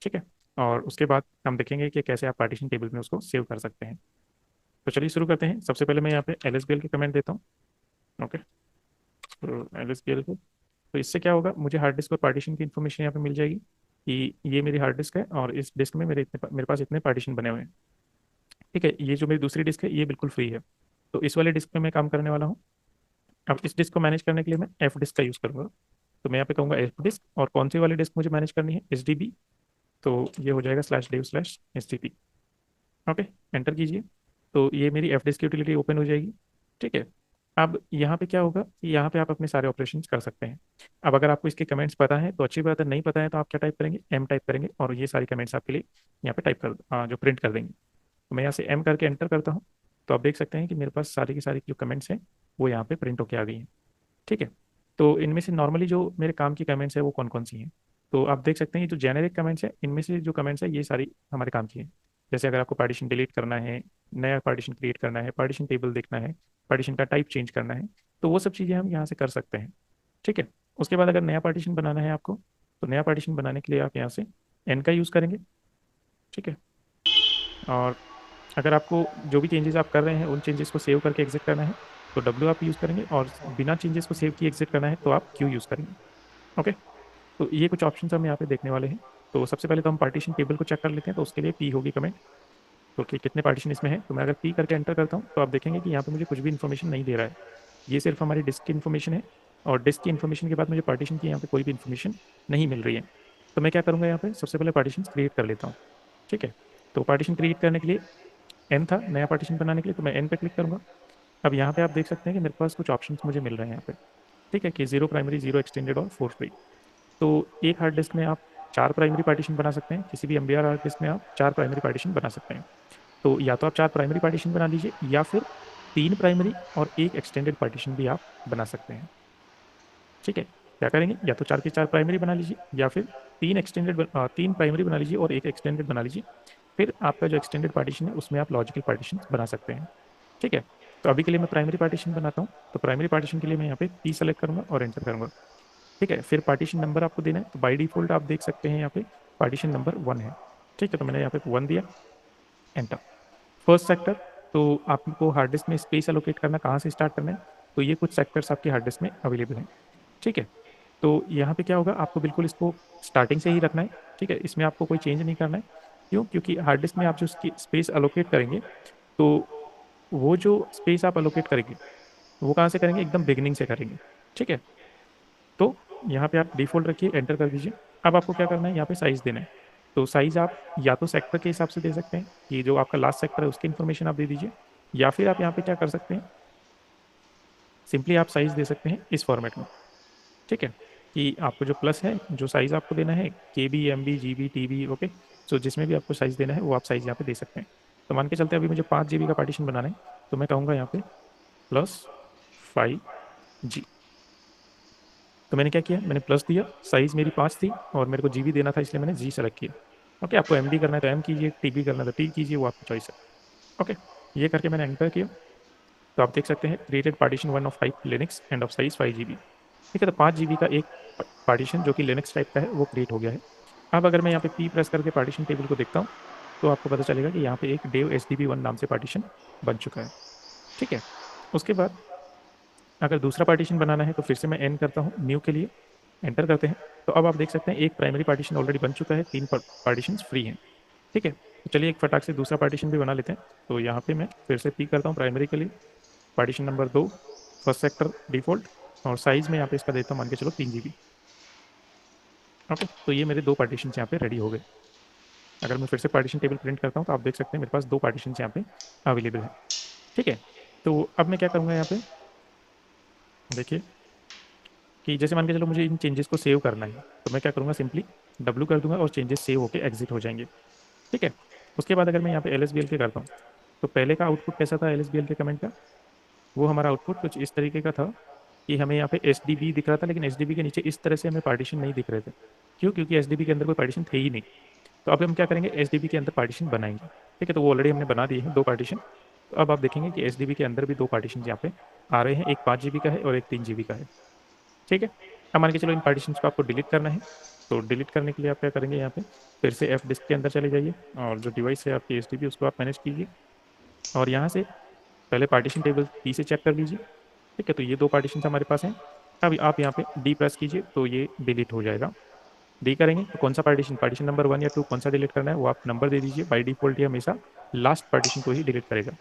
ठीक है। और उसके बाद हम देखेंगे कि कैसे आप पार्टीशन टेबल में उसको सेव कर सकते हैं। तो चलिए शुरू करते हैं। सबसे पहले मैं यहाँ पे LSBL के कमेंट देता हूँ। ओके, तो LSBL को, तो इससे क्या होगा, मुझे हार्ड डिस्क और पार्टीशन की इन्फॉर्मेशन यहाँ पे मिल जाएगी कि ये मेरी हार्ड डिस्क है और इस डिस्क में मेरे पास इतने पार्टीशन बने हुए हैं। ठीक है, ये जो मेरी दूसरी डिस्क है ये बिल्कुल फ्री है। तो इस वाले डिस्क पे मैं काम करने वाला हूँ। अब इस डिस्क को मैनेज करने के लिए मैं एफ डिस्क का यूज़ करूंगा। तो मैं यहाँ पे कहूँगा एफ डिस्क, और कौन सी वाली डिस्क मुझे मैनेज करनी है, HDB। तो ये हो जाएगा /dev/HDB। ओके, एंटर कीजिए। तो ये मेरी एफ डिस्क की यूटिलिटी ओपन हो जाएगी। ठीक है। अब यहाँ पे क्या होगा कि यहाँ पे आप अपने सारे ऑपरेशंस कर सकते हैं। अब अगर आपको इसके कमेंट्स पता है तो अच्छी बात है, नहीं पता है तो आप क्या टाइप करेंगे, एम टाइप करेंगे, और ये सारी कमेंट्स आपके लिए यहाँ पे टाइप कर जो प्रिंट कर देंगे। तो मैं यहाँ से एम करके एंटर करता हूँ। तो आप देख सकते हैं कि मेरे पास सारी की सारी जो कमेंट्स हैं वो यहाँ पे प्रिंट होके आ गई हैं। ठीक है। तो इनमें से नॉर्मली जो मेरे काम की कमेंट्स है वो कौन कौन सी हैं, तो आप देख सकते हैं ये जो जेनेरिक कमेंट्स है इनमें से जो कमेंट्स है ये सारी हमारे काम की हैं। जैसे अगर आपको पार्टीशन डिलीट करना है, नया पार्टीशन क्रिएट करना है, पार्टीशन टेबल देखना है, पार्टीशन का टाइप चेंज करना है, तो वो सब चीज़ें हम यहाँ से कर सकते हैं। ठीक है। उसके बाद अगर नया पार्टीशन बनाना है आपको, तो नया पार्टीशन बनाने के लिए आप यहाँ से एन का यूज़ करेंगे। ठीक है। और अगर आपको जो भी चेंजेस आप कर रहे हैं उन चेंजेस को सेव करके एग्जिट करना है तो डब्ल्यू आप यूज़ करेंगे, और बिना चेंजेस को सेव किए एग्जिट करना है तो आप क्यू यूज़ करेंगे। ओके। तो ये कुछ ऑप्शंस हम यहाँ पे देखने वाले हैं। तो सबसे पहले तो हम पार्टीशन टेबल को चेक कर लेते हैं, तो उसके लिए पी होगी कमेंट। तो कि कितने पार्टीशन इसमें है, तो मैं अगर पी करके एंटर करता हूँ तो आप देखेंगे कि यहाँ पे मुझे कुछ भी इन्फॉर्मेशन नहीं दे रहा है। ये सिर्फ हमारी डिस्क की इन्फॉर्मेशन है, और डिस्क की इन्फॉर्मेशन के बाद मुझे पार्टीशन की यहाँ पे कोई भी इन्फॉर्मेशन नहीं मिल रही है। तो मैं क्या करूँगा, यहाँ पे सबसे पहले पार्टीशन क्रिएट कर लेता हूँ। ठीक है। तो पार्टीशन क्रिएट करने के लिए एन था, नया पार्टीशन बनाने के लिए, तो मैं एन पे क्लिक करूंगा। अब यहाँ पे आप देख सकते हैं कि मेरे पास कुछ ऑप्शंस मुझे मिल रहे हैं यहाँ पे। ठीक है, कि 0 प्राइमरी, 0 एक्सटेंडेड और 4 फ्री। तो एक हार्ड डिस्क में आप 4 प्राइमरी पार्टीशन बना सकते हैं, किसी भी MBR हार्ड डिस्क में आप 4 प्राइमरी पार्टीशन बना सकते हैं। तो या तो आप 4 प्राइमरी पार्टीशन बना लीजिए, या फिर 3 प्राइमरी और एक एक्सटेंडेड पार्टीशन भी आप बना सकते हैं। ठीक है। क्या करेंगे, या तो 4 के 4 प्राइमरी बना लीजिए, या फिर 3 प्राइमरी बना लीजिए और एक एक्सटेंडेड बना लीजिए। फिर आपका जो एक्सटेंडेड पार्टीशन है उसमें आप लॉजिकल पार्टीशन बना सकते हैं। ठीक है। तो अभी के लिए मैं प्राइमरी पार्टीशन बनाता हूँ। तो प्राइमरी पार्टीशन के लिए मैं यहाँ पे पी सेलेक्ट करूंगा और एंटर करूंगा। ठीक है। फिर पार्टीशन नंबर आपको देना है, तो बाई डिफॉल्ट आप देख सकते हैं यहाँ पे पार्टीशन नंबर 1 है। ठीक है, तो मैंने यहाँ पे 1 दिया, एंटर। फर्स्ट सेक्टर, तो आपको हार्ड डिस्क में स्पेस एलोकेट करना कहाँ से स्टार्ट करना है, तो ये कुछ सेक्टर्स आपके हार्ड डिस्क में अवेलेबल हैं। ठीक है। तो यहाँ पे क्या होगा, आपको बिल्कुल इसको स्टार्टिंग से ही रखना है। ठीक है, इसमें आपको कोई चेंज नहीं करना है। क्यों, क्योंकि हार्ड डिस्क में आप जो उसकी स्पेस एलोकेट करेंगे, तो वो जो स्पेस आप एलोकेट करेंगे वो कहाँ से करेंगे, एकदम बिगिनिंग से करेंगे। ठीक है। तो यहाँ पे आप डिफॉल्ट रखिए, एंटर कर दीजिए। अब आपको क्या करना है, यहाँ पे साइज देना है। तो साइज आप या तो सेक्टर के हिसाब से दे सकते हैं कि जो आपका लास्ट सेक्टर है उसकी इन्फॉर्मेशन आप दे दीजिए, या फिर आप यहाँ पे क्या कर सकते हैं, सिंपली आप साइज दे सकते हैं इस फॉर्मेट में। ठीक है, कि आपको जो प्लस है, जो साइज आपको देना है, KB, MB, GB, TB, okay. So जिसमें भी आपको साइज देना है वो आप साइज यहाँ पे दे सकते हैं। तो मान के चलते अभी मुझे 5 GB का पार्टीशन बनाना है, तो मैं कहूँगा यहाँ पे +5G। तो मैंने क्या किया, मैंने प्लस दिया, साइज मेरी 5 थी और मेरे को GB देना था, इसलिए मैंने G सेलेक्ट किया। ओके, आपको MB करना है तो M कीजिए, TB करना है तो T कीजिए, वो आपकी चॉइस है। ओके, ये करके मैंने एंटर किया। तो आप देख सकते हैं created partition 1 of type Linux end of size 5 GB। ठीक है, तो 5 GB का एक पार्टीशन जो कि लिनक्स टाइप का है वो क्रिएट हो गया है। अब अगर मैं यहाँ पे P प्रेस करके पार्टीशन टेबल को देखता हूँ, तो आपको पता चलेगा कि यहाँ पे एक डेव HDB1 नाम से पार्टीशन बन चुका है। ठीक है। उसके बाद अगर दूसरा पार्टीशन बनाना है तो फिर से मैं एन करता हूँ न्यू के लिए, एंटर करते हैं। तो अब आप देख सकते हैं एक प्राइमरी पार्टीशन ऑलरेडी बन चुका है, 3 पार्टीशन फ्री हैं। ठीक है, तो चलिए एक फटाक से दूसरा पार्टीशन भी बना लेते हैं। तो यहाँ पे मैं फिर से पी करता हूँ प्राइमरी के लिए, partition number 2, first sector default, और साइज में यहाँ पे इसका देता हूँ मान के चलो 3 GB। ओके, तो ये मेरे 2 पार्टीशन यहाँ पे रेडी हो गए। अगर मैं फिर से पार्टीशन टेबल प्रिंट करता हूँ तो आप देख सकते हैं मेरे पास 2 पार्टीशन यहाँ पे अवेलेबल है। ठीक है। तो अब मैं क्या करूँगा यहाँ पे, देखिए कि जैसे मान के चलो मुझे इन चेंजेस को सेव करना है, तो मैं क्या करूँगा, सिंपली W कर दूंगा और चेंजेस सेव होकर एग्जिट हो जाएंगे। ठीक है। उसके बाद अगर मैं यहाँ पे LSBL के करता हूँ, तो पहले का आउटपुट कैसा था LSBL के कमेंट का, वो हमारा आउटपुट कुछ इस तरीके का था कि हमें यहाँ पे HDB दिख रहा था, लेकिन HDB के नीचे इस तरह से हमें पार्टीशन नहीं दिख रहे थे। क्यों, क्योंकि HDB के अंदर कोई पार्टीशन थे ही नहीं। तो अब हम क्या करेंगे, HDB के अंदर पार्टीशन बनाएंगे। ठीक है, तो वो ऑलरेडी हमने बना दिए हैं 2 पार्टीशन। तो अब आप देखेंगे कि HDB के अंदर भी 2 पार्टीशन यहाँ पे आ रहे हैं, एक 5 GB का है और एक 3 GB का है। ठीक है। अब मान के चलो इन पार्टीशन को आपको डिलीट करना है, तो डिलीट करने के लिए आप क्या करेंगे, यहाँ पे फिर से एफ डिस्क के अंदर चले जाइए और जो डिवाइस है आपकी एच उसको आप मैनेज कीजिए और यहाँ से पहले पार्टीशन टेबल पी से चेक कर लीजिए। ठीक है, तो ये दो पार्टीशन हमारे पास हैं। अब आप यहाँ पे डी प्रेस कीजिए तो ये डिलीट हो जाएगा। डी करेंगे तो कौन सा पार्टीशन, पार्टीशन नंबर 1 या 2 कौन सा डिलीट करना है वो आप नंबर दे दीजिए। बाई डिफॉल्ट ये हमेशा लास्ट पार्टीशन को ही डिलीट करेगा।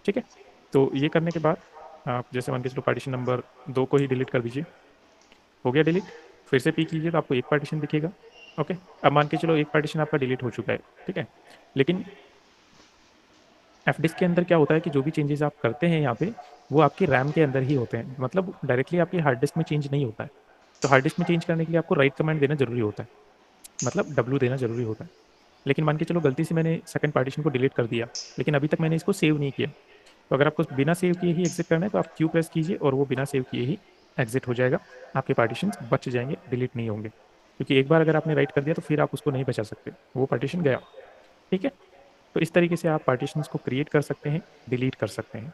ठीक है, तो ये करने के बाद आप जैसे मान के चलो पार्टीशन नंबर 2 को ही डिलीट कर दीजिए। हो गया डिलीट। फिर से पी कीजिए तो आपको एक पार्टीशन दिखेगा। ओके, अब मान के चलो एक पार्टीशन आपका डिलीट हो चुका है। ठीक है, लेकिन एफ डिस्क के अंदर क्या होता है कि जो भी चेंजेस आप करते हैं यहाँ पे वो आपकी रैम के अंदर ही होते हैं, मतलब डायरेक्टली आपकी हार्ड डिस्क में चेंज नहीं होता है। तो हार्ड डिस्क में चेंज करने के लिए आपको राइट कमांड देना जरूरी होता है, मतलब डब्ल्यू देना जरूरी होता है। लेकिन मान के चलो गलती से मैंने सेकंड पार्टीशन को डिलीट कर दिया, लेकिन अभी तक मैंने इसको सेव नहीं किया। तो अगर आपको बिना सेव किए ही एग्जिट करना है तो आप क्यू प्रेस कीजिए और वो बिना सेव किए ही एग्जिट हो जाएगा। आपके पार्टीशन बच जाएंगे, डिलीट नहीं होंगे, क्योंकि एक बार अगर आपने राइट कर दिया तो फिर आप उसको नहीं बचा सकते, वो पार्टीशन गया। ठीक है, तो इस तरीके से आप पार्टीशंस को क्रिएट कर सकते हैं, डिलीट कर सकते हैं।